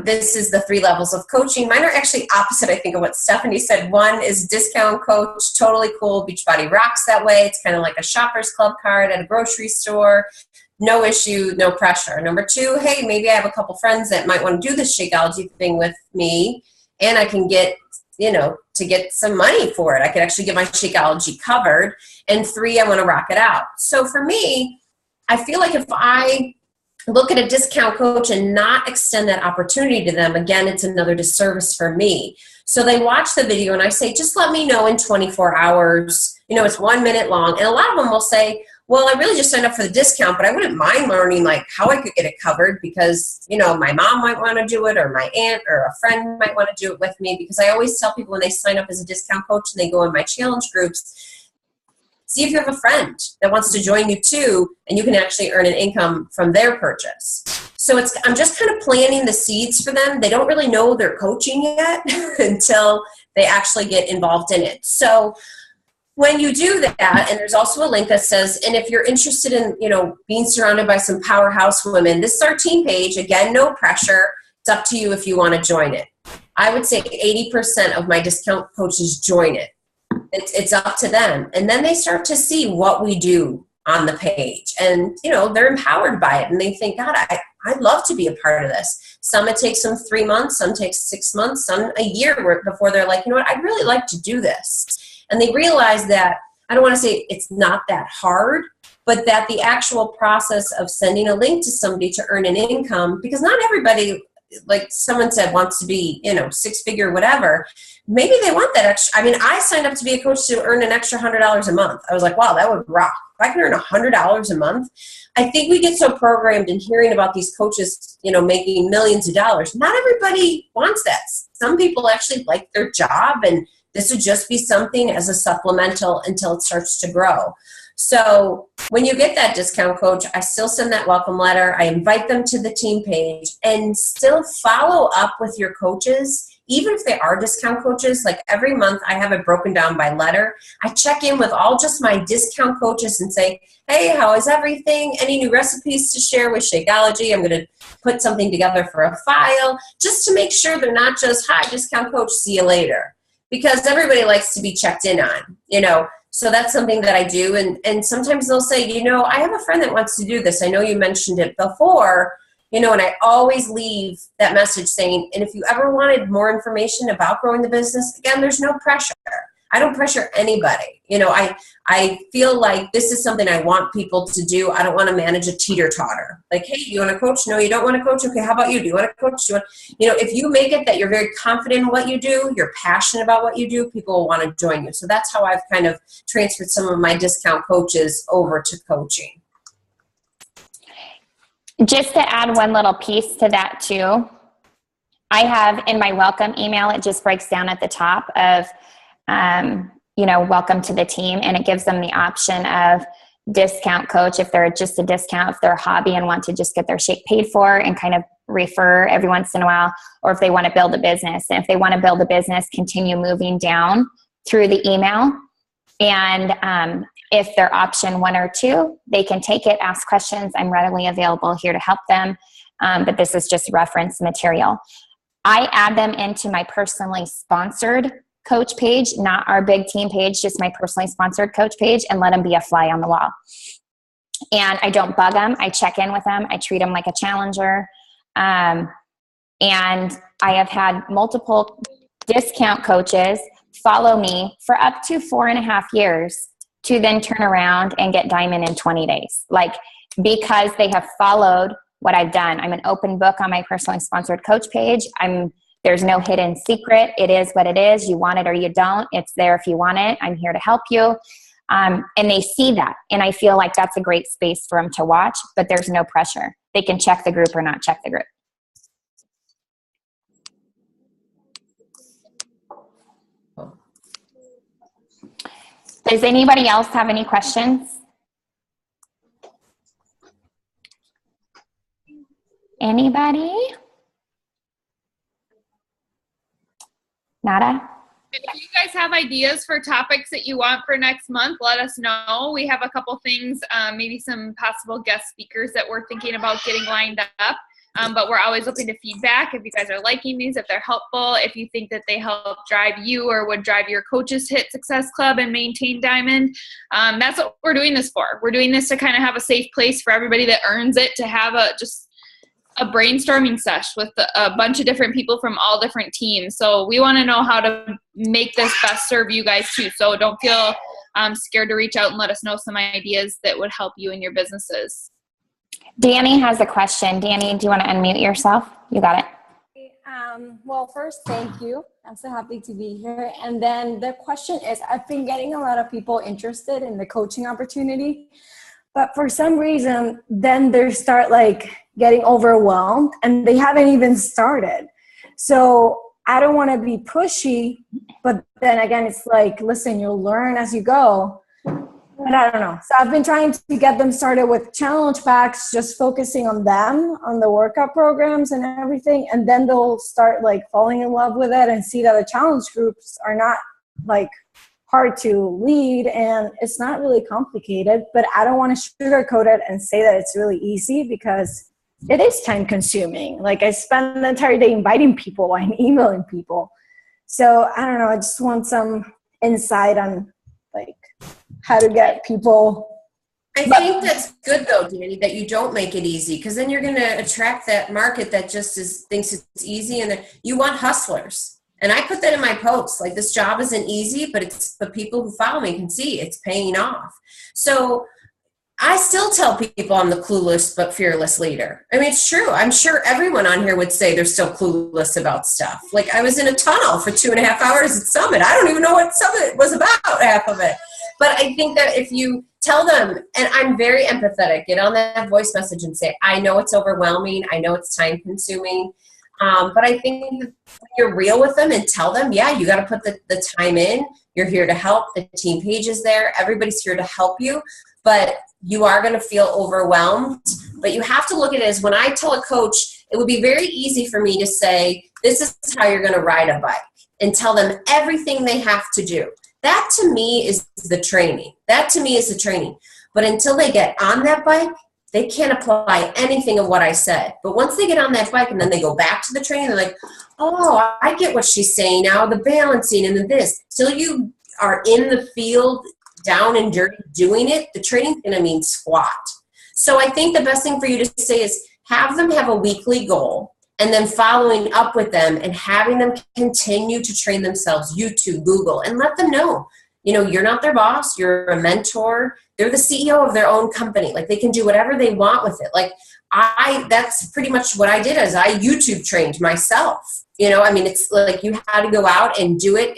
this is the 3 levels of coaching. Mine are actually opposite, I think, of what Stephanie said. 1 is discount coach, totally cool. Beachbody rocks that way. It's kind of like a shopper's club card at a grocery store. No issue, no pressure. Number 2, hey, maybe I have a couple friends that might want to do this Shakeology thing with me, and I can get, to get some money for it. I could actually get my Shakeology covered. And 3, I want to rock it out. So for me, I feel like if I look at a discount coach and not extend that opportunity to them, again, it's another disservice for me. So they watch the video and I say, just let me know in 24 hours. It's 1 minute long. And a lot of them will say, well, I really just signed up for the discount, but I wouldn't mind learning how I could get it covered because, my mom might want to do it, or my aunt or a friend might want to do it with me, because I always tell people when they sign up as a discount coach and they go in my challenge groups, see if you have a friend that wants to join you too, and you can actually earn an income from their purchase. So I'm just kind of planting the seeds for them. They don't really know they're coaching yet until they actually get involved in it. So when you do that, and there's also a link that says, and if you're interested in, being surrounded by some powerhouse women, this is our team page. Again, no pressure. It's up to you if you want to join it. I would say 80% of my discount coaches join it. It's up to them. And then they start to see what we do on the page. And, they're empowered by it. And they think, God, I'd love to be a part of this. Some it takes them 3 months. Some takes 6 months. Some a year before they're like, I'd really like to do this. And they realize that, I don't want to say it's not that hard, but that the actual process of sending a link to somebody to earn an income, because not everybody, like someone said, wants to be, 6-figure, whatever. Maybe they want that extra. I mean, I signed up to be a coach to earn an extra $100 a month. I was like, wow, that would rock. If I can earn $100 a month. I think we get so programmed in hearing about these coaches, making millions of dollars. Not everybody wants that. Some people actually like their job, and this would just be something as a supplemental until it starts to grow. So when you get that discount coach, I still send that welcome letter. I invite them to the team page, and still follow up with your coaches. Even if they are discount coaches, like every month I have it broken down by letter. I check in with all just my discount coaches and say, hey, how is everything? Any new recipes to share with Shakeology? I'm going to put something together for a file, just to make sure they're not just, hi, discount coach, see you later. Because everybody likes to be checked in on, So that's something that I do. And sometimes they'll say, I have a friend that wants to do this. I know you mentioned it before, and I always leave that message saying, and if you ever wanted more information about growing the business, again, there's no pressure. I don't pressure anybody. I feel like this is something I want people to do. I don't want to manage a teeter-totter. Like, hey, you want to coach? No, you don't want to coach? Okay, how about you? Do you want to coach? If you make it that you're very confident in what you do, you're passionate about what you do, people will want to join you. So that's how I've kind of transferred some of my discount coaches over to coaching. Just to add one little piece to that too, I have in my welcome email, it just breaks down at the top of, welcome to the team. And it gives them the option of discount coach if they're just a discount, if they're a hobby and want to just get their shake paid for and kind of refer every once in a while, or if they want to build a business. And if they want to build a business, continue moving down through the email. And if they're option 1 or 2, they can take it, ask questions. I'm readily available here to help them. But this is just reference material. I add them into my personally sponsored coach page, not our big team page, just my personally sponsored coach page, and let them be a fly on the wall. And I don't bug them. I check in with them. I treat them like a challenger. And I have had multiple discount coaches follow me for up to 4.5 years to then turn around and get diamond in 20 days. Because they have followed what I've done. I'm an open book on my personally sponsored coach page. There's no hidden secret. It is what it is. You want it or you don't. It's there if you want it. I'm here to help you. And they see that. And I feel like that's a great space for them to watch, but there's no pressure. They can check the group or not check the group. Does anybody else have any questions? Anybody? Nada? If you guys have ideas for topics that you want for next month, let us know. We have a couple things, maybe some possible guest speakers that we're thinking about getting lined up. But we're always open to feedback. If you guys are liking these, if they're helpful, if you think that they help drive you or would drive your coaches hit Success Club and maintain Diamond, that's what we're doing this for. We're doing this to kind of have a safe place for everybody that earns it to have a brainstorming sesh with a bunch of different people from all different teams. So we want to know how to make this best serve you guys too. So don't feel scared to reach out and let us know some ideas that would help you in your businesses. Danny has a question. Danny, do you want to unmute yourself? You got it. Well, first, thank you. I'm so happy to be here. And then the question is, I've been getting a lot of people interested in the coaching opportunity, but for some reason, then they start like getting overwhelmed and they haven't even started. So I don't want to be pushy, but then again, it's like, listen, you'll learn as you go. But I don't know. So I've been trying to get them started with challenge packs, just focusing on them, on the workout programs and everything. And then they'll start like falling in love with it and see that the challenge groups are not like hard to lead and it's not really complicated. But I don't want to sugarcoat it and say that it's really easy because it is time consuming. Like I spend the entire day inviting people and emailing people. So I don't know. I just want some insight on like how to get people. I think that's good though, Danny, that you don't make it easy, because then you're going to attract that market that just thinks it's easy, and you want hustlers. And I put that in my posts, like this job isn't easy, but people who follow me can see it's paying off. So I still tell people I'm the clueless but fearless leader. I mean, it's true. I'm sure everyone on here would say they're still clueless about stuff. Like I was in a tunnel for 2.5 hours at Summit. I don't even know what Summit was about, half of it. But I think that if you tell them, and I'm very empathetic, get on that voice message and say, I know it's overwhelming. I know it's time consuming. But I think when you're real with them and tell them, yeah, you got to put the time in. You're here to help. The team page is there. Everybody's here to help you. But you are going to feel overwhelmed. But you have to look at it as when I tell a coach, it would be very easy for me to say, this is how you're going to ride a bike, and tell them everything they have to do. That to me is the training. But until they get on that bike, they can't apply anything of what I said. But once they get on that bike and then they go back to the training, they're like, oh, I get what she's saying now, the balancing and the this. Till you are in the field, down and dirty doing it, the training's going to mean squat. So I think the best thing for you to say is have them have a weekly goal, and then following up with them and having them continue to train themselves, YouTube, Google, and let them know, you're not their boss, you're a mentor, they're the CEO of their own company. Like they can do whatever they want with it. Like that's pretty much what I did as I YouTube trained myself. It's like you had to go out and do it.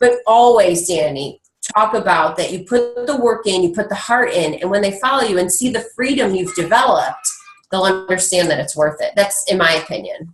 But always, Danny, talk about that you put the work in, you put the heart in, and when they follow you and see the freedom you've developed, they'll understand that it's worth it. That's in my opinion.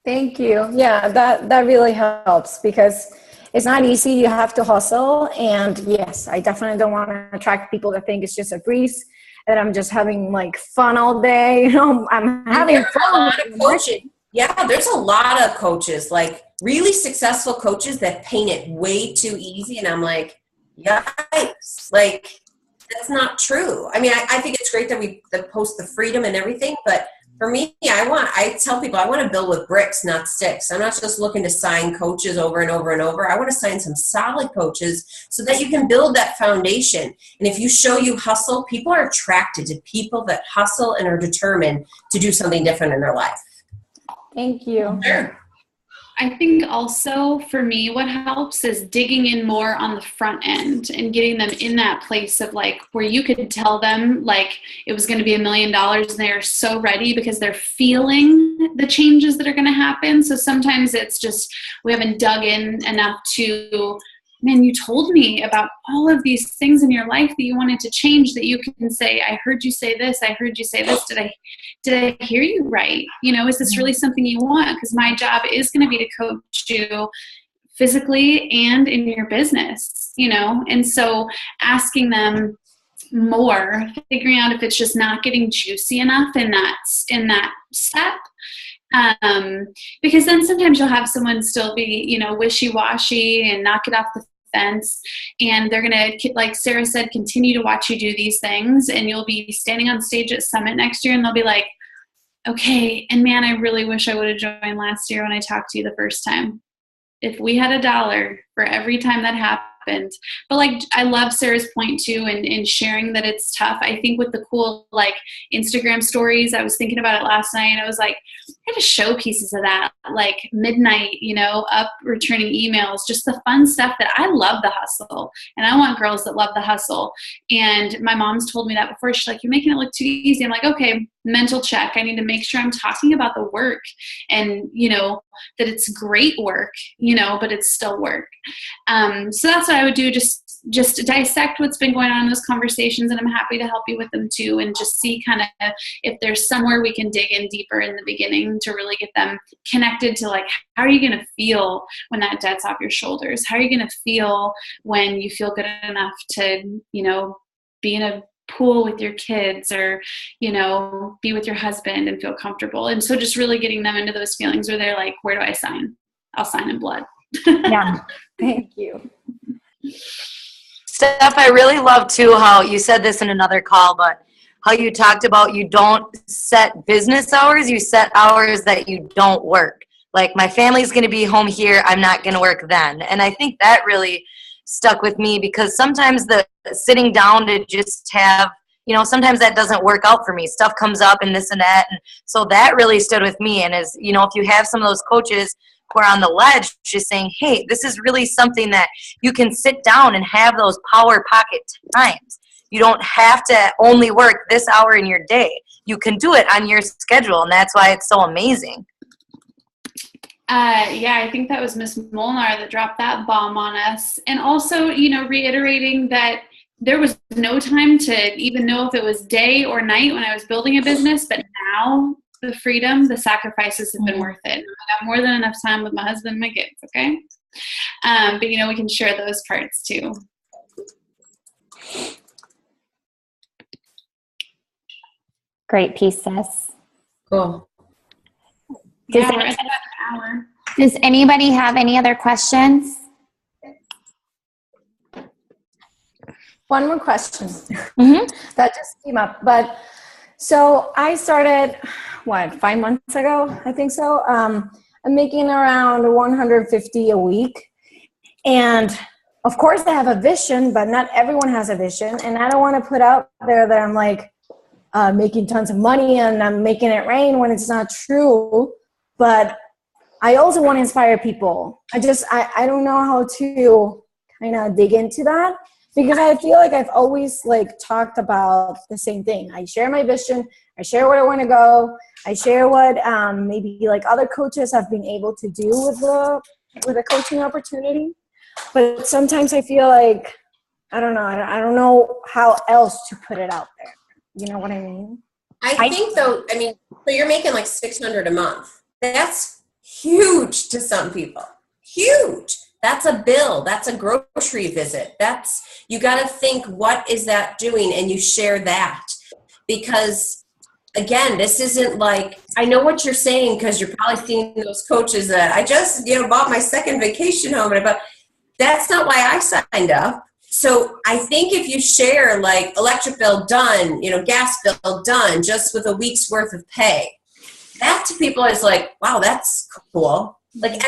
Thank you. Yeah, that really helps because it's not easy. You have to hustle. And yes, I definitely don't want to attract people that think it's just a breeze and I'm just having like fun all day. I'm having fun. A lot of coaches. Yeah, there's a lot of coaches, like really successful coaches that paint it way too easy. And I'm like, yikes. Like, that's not true. I mean, I think it's great that we post the freedom and everything, but for me, I tell people I want to build with bricks, not sticks. I'm not just looking to sign coaches over and over and over. I want to sign some solid coaches so that you can build that foundation. And if you show you hustle, people are attracted to people that hustle and are determined to do something different in their life. Thank you. Sure. I think also for me, what helps is digging in more on the front end and getting them in that place of like where you could tell them like it was going to be $1 million and they're so ready because they're feeling the changes that are going to happen. So sometimes it's just we haven't dug in enough to, man, you told me about all of these things in your life that you wanted to change, that you can say, I heard you say this, I heard you say this. Did I hear you right? Is this really something you want? Because my job is going to be to coach you physically and in your business, you know? And so asking them more, figuring out if it's just not getting juicy enough in that step. Because then sometimes you'll have someone still be, you know, wishy-washy and not get off the fence, and they're gonna, like Sarah said, continue to watch you do these things, and you'll be standing on stage at Summit next year and they'll be like, okay, and man, I really wish I would have joined last year when I talked to you the first time. If we had $1 for every time that happened. But like, I love Sarah's point too, in sharing that it's tough. I think with the cool like Instagram stories, I was thinking about it last night, and I was like, I had to show pieces of that, like midnight, you know, up returning emails, just the fun stuff that I love the hustle. And I want girls that love the hustle. And my mom's told me that before. She's like, you're making it look too easy. I'm like, okay, mental check. I need to make sure I'm talking about the work, and, you know, that it's great work, you know, but it's still work. So that's what I would do, just dissect what's been going on in those conversations, and I'm happy to help you with them too, and just see kind of if there's somewhere we can dig in deeper in the beginning to really get them connected to, like, how are you going to feel when that debt's off your shoulders? How are you going to feel when you feel good enough to, you know, be in a pool with your kids, or, you know, be with your husband and feel comfortable? And so just really getting them into those feelings where they're like, where do I sign? I'll sign in blood. Yeah. Thank you. Steph, I really love too how you said this in another call, but how you talked about you don't set business hours, you set hours that you don't work. Like, my family's going to be home here, I'm not going to work then. And I think that really stuck with me, because sometimes the sitting down to just have, you know, sometimes that doesn't work out for me. Stuff comes up and this and that. And so that really stood with me. And as, you know, if you have some of those coaches who are on the ledge just saying, hey, this is really something that you can sit down and have those power pocket times. You don't have to only work this hour in your day. You can do it on your schedule, and that's why it's so amazing. Yeah, I think that was Miss Molnar that dropped that bomb on us. And also, you know, reiterating that there was no time to even know if it was day or night when I was building a business, but now the freedom, the sacrifices have been worth it. I got more than enough time with my husband and my kids, okay? But, you know, we can share those parts too. Great piece, sis. Cool. Yeah, we're at about an hour. Does anybody have any other questions? One more question that just came up. But so I started, 5 months ago? I think so. I'm making around 150 a week. And of course I have a vision, but not everyone has a vision. And I don't want to put out there that I'm like making tons of money and I'm making it rain when it's not true. But I also want to inspire people. I don't know how to kind of dig into that, because I feel like I've always like talked about the same thing. I share my vision. I share where I want to go. I share what maybe like other coaches have been able to do with a coaching opportunity. But sometimes I feel like, I don't know. I don't know how else to put it out there. You know what I mean? I think though, I mean, so you're making like $600 a month. That's huge to some people. Huge. That's a bill. That's a grocery visit. You got to think, what is that doing? And you share that, because again, this isn't like, I know what you're saying, because you're probably seeing those coaches that I just, you know, bought my second vacation home, but that's not why I signed up. So I think if you share like electric bill done, you know, gas bill done, just with a week's worth of pay, that to people is like, wow, that's cool. Like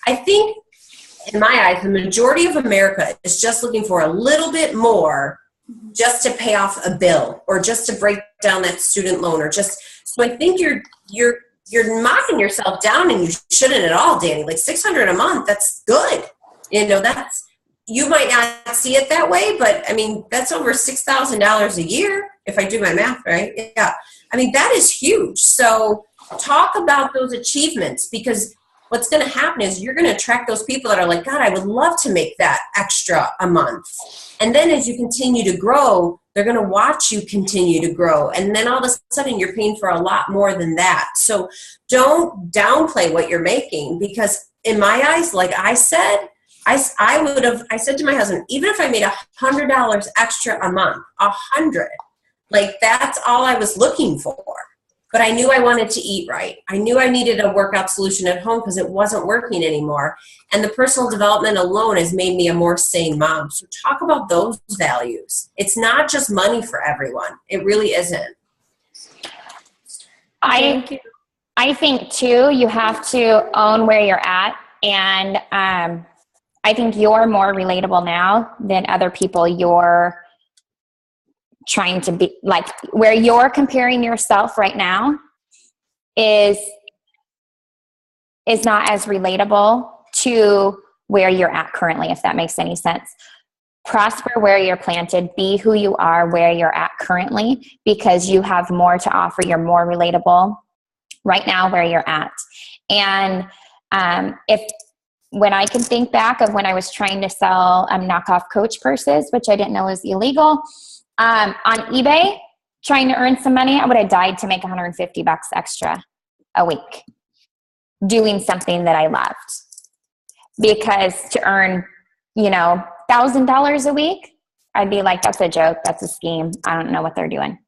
I think in my eyes, the majority of America is just looking for a little bit more just to pay off a bill, or just to break down that student loan, or so I think you're knocking yourself down, and you shouldn't at all, Danny. Like $600 a month, that's good. You know, you might not see it that way, but I mean, that's over $6,000 a year if I do my math right. Yeah. I mean, that is huge. So talk about those achievements, because what's going to happen is you're going to attract those people that are like, God, I would love to make that extra a month. And then as you continue to grow, they're going to watch you continue to grow. And then all of a sudden you're paying for a lot more than that. So don't downplay what you're making, because in my eyes, like I said, I said to my husband, even if I made $100 extra a month, 100, like that's all I was looking for. But I knew I wanted to eat right. I knew I needed a workout solution at home because it wasn't working anymore. And the personal development alone has made me a more sane mom. So talk about those values. It's not just money for everyone. It really isn't. I think too, you have to own where you're at. And I think you're more relatable now than other people you're trying to be, like where you're comparing yourself right now is not as relatable to where you're at currently, if that makes any sense. Prosper where you're planted, be who you are where you're at currently, because you have more to offer. You're more relatable right now where you're at. And when I can think back of when I was trying to sell knockoff Coach purses, which I didn't know was illegal, on eBay, trying to earn some money, I would have died to make $150 extra a week doing something that I loved. Because to earn, $1,000 a week, I'd be like, that's a joke. That's a scheme. I don't know what they're doing.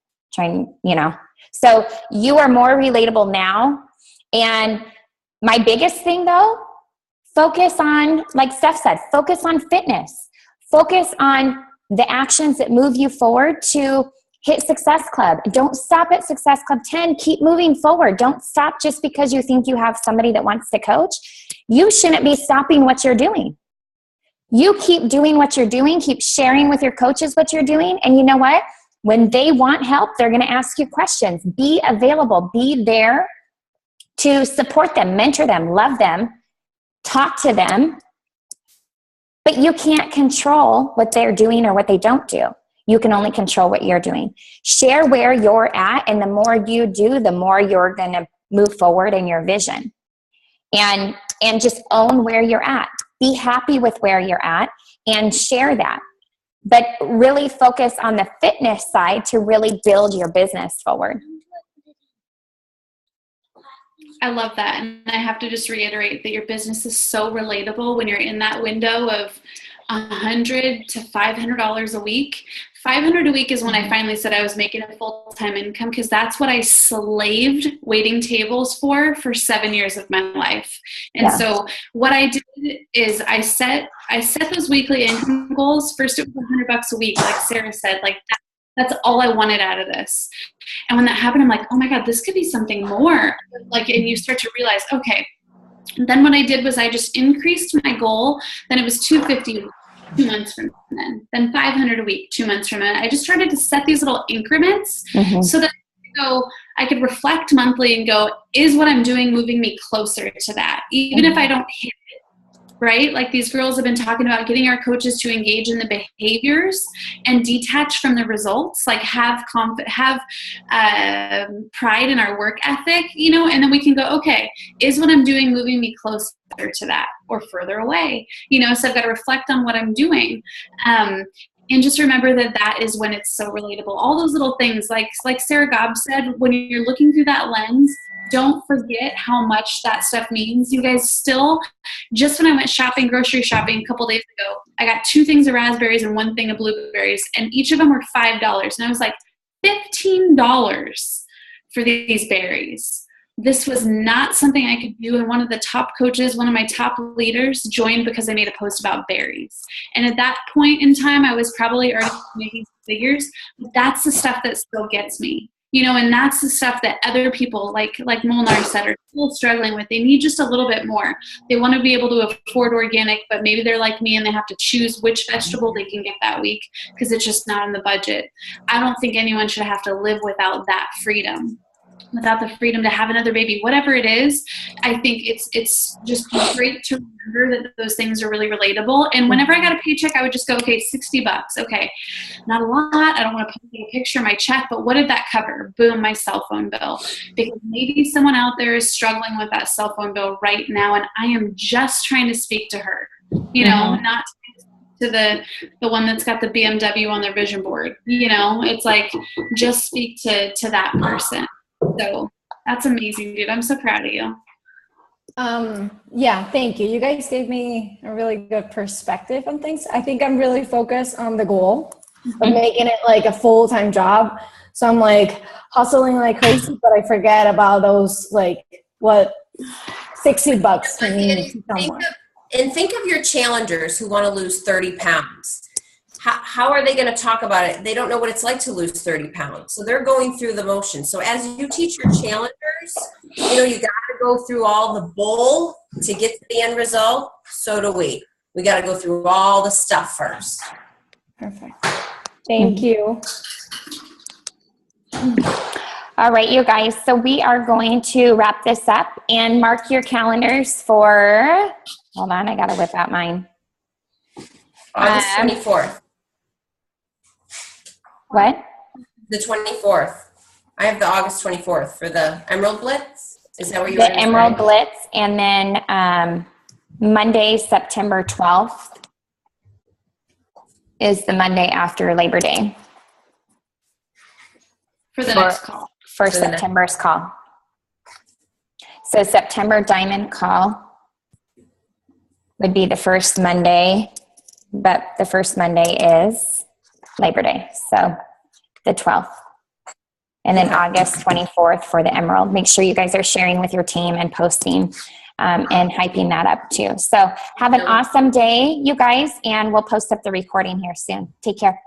So you are more relatable now. And my biggest thing though, focus on, like Steph said, focus on fitness. Focus on the actions that move you forward to hit Success Club. Don't stop at Success Club 10. Keep moving forward. Don't stop just because you think you have somebody that wants to coach. You shouldn't be stopping what you're doing. You keep doing what you're doing. Keep sharing with your coaches what you're doing. And you know what? When they want help, they're going to ask you questions. Be available. Be there to support them, mentor them, love them, talk to them. But you can't control what they're doing or what they don't do. You can only control what you're doing. Share where you're at, and the more you do, the more you're going to move forward in your vision. And just own where you're at. Be happy with where you're at and share that. But really focus on the fitness side to really build your business forward. I love that. And I have to just reiterate that your business is so relatable when you're in that window of $100 to $500 a week. $500 a week is when I finally said I was making a full-time income, because that's what I slaved waiting tables for 7 years of my life. And so what I did is I set those weekly income goals. First it was $100 a week, like Sarah said, like that's all I wanted out of this. And when that happened, I'm like, oh my God, this could be something more. Like, and you start to realize, okay. And then what I did was I just increased my goal. Then it was $250 2 months from then 500 a week 2 months from then. I just started to set these little increments so that I could reflect monthly and go, is what I'm doing moving me closer to that? Even if I don't hit it, right? Like these girls have been talking about getting our coaches to engage in the behaviors and detach from the results, like have pride in our work ethic, and then we can go, okay, is what I'm doing moving me closer to that or further away? So I've got to reflect on what I'm doing. And just remember that is when it's so relatable. All those little things, like Sarah Gobb said, when you're looking through that lens, don't forget how much that stuff means. You guys still, just when I went grocery shopping a couple days ago, I got 2 things of raspberries and 1 thing of blueberries, and each of them were $5. And I was like, $15 for these berries. This was not something I could do. And one of the top coaches, one of my top leaders, joined because I made a post about berries. And at that point in time, I was probably already making figures. But that's the stuff that still gets me. And that's the stuff that other people, like Molnar said, are still struggling with. They need just a little bit more. They want to be able to afford organic, but maybe they're like me and they have to choose which vegetable they can get that week because it's just not in the budget. I don't think anyone should have to live without that freedom. Without the freedom to have another baby, whatever it is. I think it's just great to remember that those things are really relatable. And whenever I got a paycheck, I would just go, okay, $60. Okay, not a lot. I don't want to post a picture of my check, but what did that cover? Boom, my cell phone bill. Because maybe someone out there is struggling with that cell phone bill right now, and I am just trying to speak to her. Not to the one that's got the BMW on their vision board. It's like just speak to that person. So that's amazing, dude. I'm so proud of you. Yeah, thank you. You guys gave me a really good perspective on things. I think I'm really focused on the goal of making it like a full-time job. So I'm like hustling like crazy, but I forget about those like what $60 can mean to someone. Think of your challengers who want to lose 30 pounds. How are they going to talk about it? They don't know what it's like to lose 30 pounds. So they're going through the motions. So as you teach your challengers, you know, you got to go through all the bull to get to the end result. So do we. We got to go through all the stuff first. Perfect. Thank you. All right, you guys. So we are going to wrap this up and mark your calendars for, hold on, I got to whip out mine. August 24th. What? The 24th. I have the August 24th for the Emerald Blitz. Is that what you're The Emerald Blitz, and then Monday, September 12th is the Monday after Labor Day. For the next call. For September's call. So September Diamond Call would be the first Monday, but the first Monday is Labor Day, so the 12th. And then August 24th for the Emerald. Make sure you guys are sharing with your team and posting and hyping that up too. So have an awesome day, you guys, and we'll post up the recording here soon. Take care.